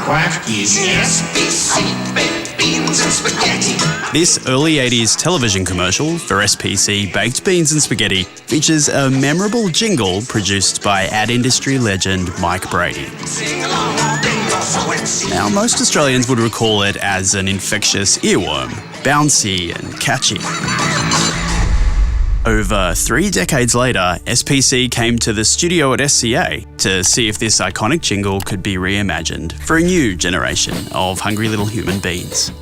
What is SPC? Baked beans and spaghetti. This early 80s television commercial for SPC Baked Beans and Spaghetti features a memorable jingle produced by ad industry legend Mike Brady. Sing along, bingo, so it's Now, most Australians would recall it as an infectious earworm, bouncy and catchy. Over 3 decades later, SPC came to the studio at SCA to see if this iconic jingle could be reimagined for a new generation of hungry little human beings.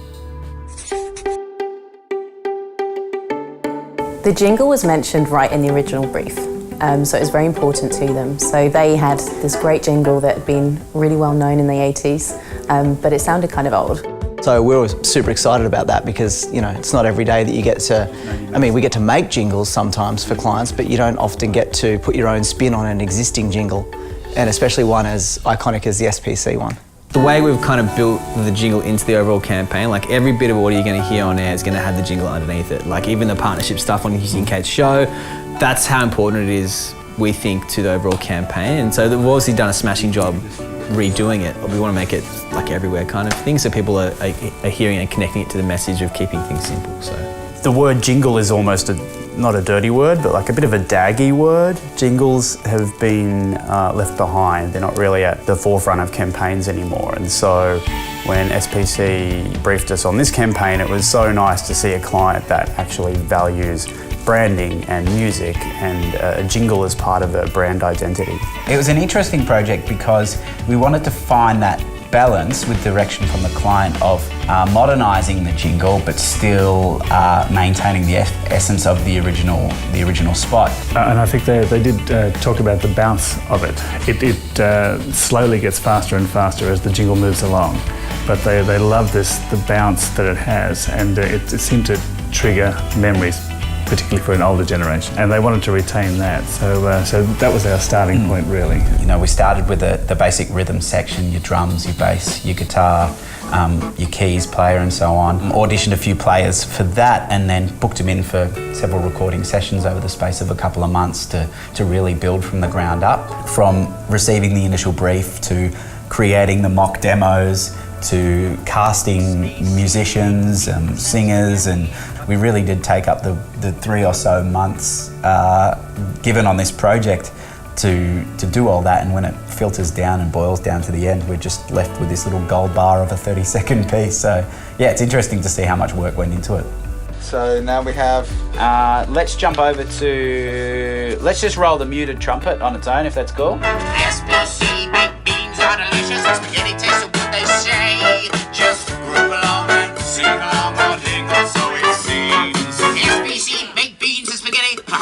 The jingle was mentioned right in the original brief, so it was very important to them. So they had this great jingle that had been really well known in the 80s, but it sounded kind of old. So we were super excited about that because, you know, it's not every day that you get to, I mean, we get to make jingles sometimes for clients, but you don't often get to put your own spin on an existing jingle, and especially one as iconic as the SPC one. The way we've kind of built the jingle into the overall campaign, like every bit of audio you're going to hear on air is going to have the jingle underneath it. Like even the partnership stuff on Using Kate's show, that's how important it is, we think, to the overall campaign. And so we've obviously done a smashing job redoing it. We want to make it like everywhere kind of thing, so people are hearing and connecting it to the message of keeping things simple. So The word jingle is almost not a dirty word, but like a bit of a daggy word. Jingles have been left behind. They're not really at the forefront of campaigns anymore. And so when SPC briefed us on this campaign, it was so nice to see a client that actually values branding and music and a jingle as part of a brand identity. It was an interesting project because we wanted to find that balance with direction from the client of modernising the jingle but still maintaining the essence of the original spot. And I think they did talk about the bounce of it. It slowly gets faster and faster as the jingle moves along, but they love the bounce that it has, and it seemed to trigger memories, particularly for an older generation, and they wanted to retain that. So that was our starting point, really. You know, we started with the basic rhythm section, your drums, your bass, your guitar, your keys player and so on. Auditioned a few players for that and then booked them in for several recording sessions over the space of a couple of months to really build from the ground up. From receiving the initial brief to creating the mock demos to casting musicians and singers, and we really did take up the 3 or so months given on this project to do all that. And when it filters down and boils down to the end, we're just left with this little gold bar of a 30-second piece. So yeah, it's interesting to see how much work went into it. So now we have, let's jump over to, let's just roll the muted trumpet on its own, if that's cool. SPC baked beans are delicious. Spaghetti tastes so good they say. Just groove along and sing along or jingle so it seems. SPC baked beans and spaghetti. Beans.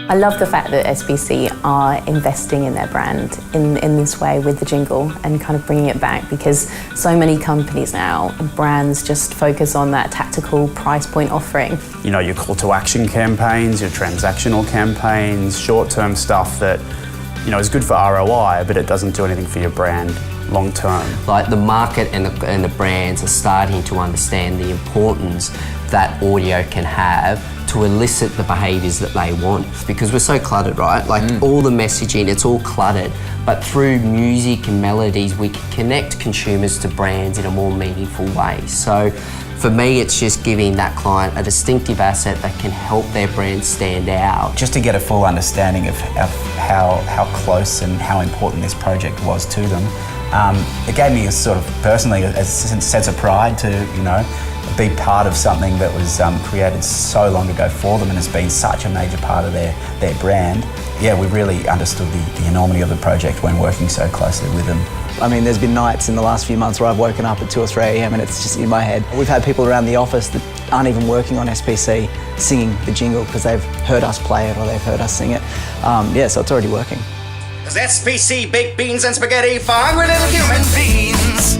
I love the fact that SPC are investing in their brand in this way with the jingle and kind of bringing it back, because so many companies now, brands just focus on that tactical price point offering. You know, your call to action campaigns, your transactional campaigns, short-term stuff that, you know, is good for ROI, but it doesn't do anything for your brand long term. Like the market and the brands are starting to understand the importance that audio can have to elicit the behaviours that they want, because we're so cluttered, right? Like all the messaging, it's all cluttered, but through music and melodies, we can connect consumers to brands in a more meaningful way. So for me, it's just giving that client a distinctive asset that can help their brand stand out. Just to get a full understanding of how close and how important this project was to them, it gave me a sort of personally a sense of pride to, you know, be part of something that was created so long ago for them and has been such a major part of their brand. Yeah, we really understood the enormity of the project when working so closely with them. I mean, there's been nights in the last few months where I've woken up at 2 or 3 a.m. and it's just in my head. We've had people around the office that aren't even working on SPC singing the jingle because they've heard us play it or they've heard us sing it. Yeah, so it's already working. SPC baked beans and spaghetti for hungry little human beings.